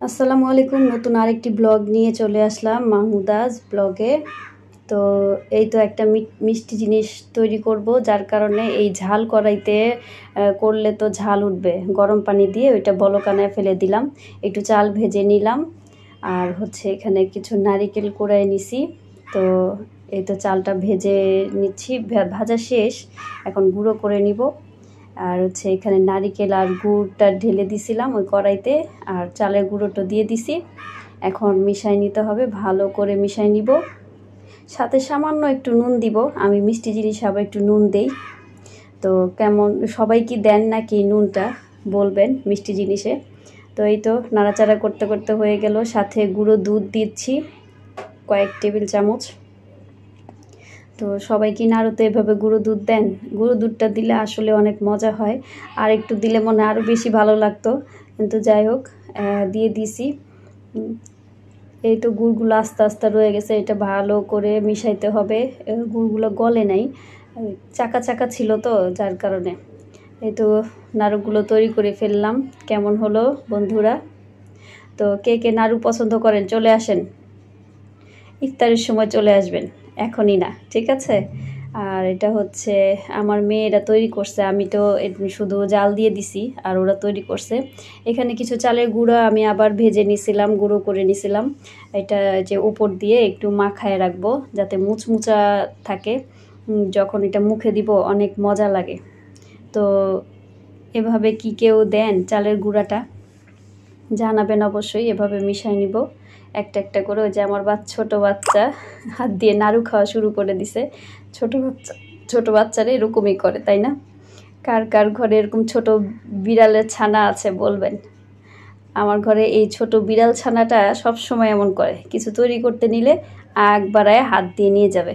আসসালামু আলাইকুম। নতুন আরেকটি ব্লগ নিয়ে চলে আসলাম মাহমুদাজ ব্লগে। তো এই তো একটা মিষ্টি জিনিস তৈরি করব, যার কারণে এই ঝাল কড়াইতে করলে তো ঝাল উঠবে। গরম পানি দিয়ে ওইটা বলকানায় ফেলে দিলাম, একটু চাল ভেজে নিলাম, আর এখানে কিছু নারিকেল কুড়াই নিছি। তো এই তো চালটা ভেজে নিচ্ছি, ভাজা শেষ, এখন গুঁড়ো করে নিব। আর এখানে নারিকেল আর গুড়টা ঢেলে দিছিলাম ওই কড়াইতে, আর চালের গুঁড়োটা দিয়ে দিছি। এখন মিশাই নিতে হবে, ভালো করে মিশাই নিব। সাথে সামান্য একটু নুন দিব, আমি মিষ্টি জিনিস আবার একটু নুন দেই। তো কেমন, সবাই কি দেন নাকি নুনটা বলবেন মিষ্টি জিনিসে। তো এই তো নাড়াচাড়া করতে করতে হয়ে গেল। সাথে গুঁড়ো দুধ দিচ্ছি কয়েক টেবিল চামচ। তো সবাই কি নাড়ুতে এভাবে গুঁড়ো দুধ দেন? গুঁড়ো দুধটা দিলে আসলে অনেক মজা হয়, আর একটু দিলে মনে আরও বেশি ভালো লাগতো, কিন্তু যাই হোক দিয়ে দিছি। এই তো গুড়গুলো আস্তে আস্তে রয়ে গেছে, এটা ভালো করে মিশাইতে হবে। গুড়গুলো গলে নাই, চাকা চাকা ছিল তো, যার কারণে। এই তো নাড়ুগুলো তৈরি করে ফেললাম। কেমন হলো বন্ধুরা? তো কে কে নাড়ু পছন্দ করেন চলে আসেন, ইফতারের সময় চলে আসবেন, এখনই না, ঠিক আছে? আর এটা আমার মেয়েরা তৈরি করছে, আমি তো শুধু জাল দিয়ে দিছি, আর ওরা তৈরি করছে। এখানে কিছু চালের গুঁড়ো আমি আবার ভেজে নিছিলাম, গুঁড়ো করে নিছিলাম। এটা উপর দিয়ে একটু মাখায় রাখবো যাতে মুচমুচা থাকে, যখন এটা মুখে দিব অনেক মজা লাগে। তো এভাবে কি কেউ দেন চালের গুঁড়াটা? জানাবেন অবশ্যই। এভাবে মিশাই নিব একটা একটা করে। ওই যে আমার ছোটো বাচ্চা হাত দিয়ে নাড়ু খাওয়া শুরু করে দিছে। ছোটো বাচ্চারা এরকমই করে, তাই না? কার কার ঘরে এরকম ছোট বিড়ালের ছানা আছে বলবেন। আমার ঘরে এই ছোট বিড়াল ছানাটা সব সময় এমন করে, কিছু তৈরি করতে নিলে আগ বাড়ায় হাত দিয়ে নিয়ে যাবে।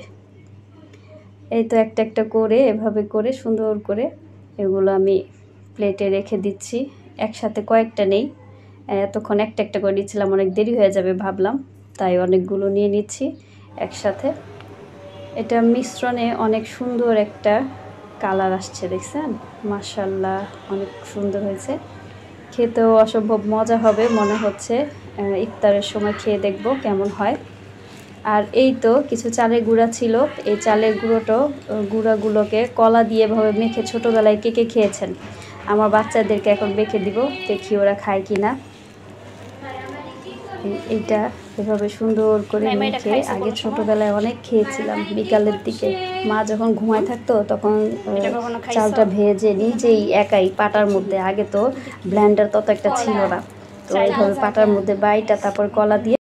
এই তো একটা একটা করে এভাবে করে সুন্দর করে এগুলো আমি প্লেটে রেখে দিচ্ছি। একসাথে কয়েকটা নেই, এতক্ষণ একটা একটা করে নিচ্ছিলাম, অনেক দেরি হয়ে যাবে ভাবলাম, তাই অনেকগুলো নিয়ে নিচ্ছি একসাথে। এটা মিশ্রণে অনেক সুন্দর একটা কালার আসছে, দেখছেন? মাশাআল্লাহ, অনেক সুন্দর হয়েছে। খেতেও অসম্ভব মজা হবে মনে হচ্ছে। ইফতারের সময় খেয়ে দেখব কেমন হয়। আর এই তো কিছু চালের গুঁড়া ছিল, এই চালের গুঁড়াগুলোকে কলা দিয়ে এভাবে মেখে ছোটোবেলায় কে কে খেয়েছেন? আমার বাচ্চাদেরকে এখন মেখে দিব, দেখি ওরা খায় কি না। এইটা এভাবে সুন্দর করে মেখে আগে ছোটোবেলায় অনেক খেয়েছিলাম। বিকালের দিকে মা যখন ঘুমায় থাকতো তখন চালটা ভেজে নিজেই একাই পাটার মধ্যে, আগে তো ব্লেন্ডার তত একটা ছিল না, তো এইভাবে পাটার মধ্যে বাইটা তারপর কলা দিয়ে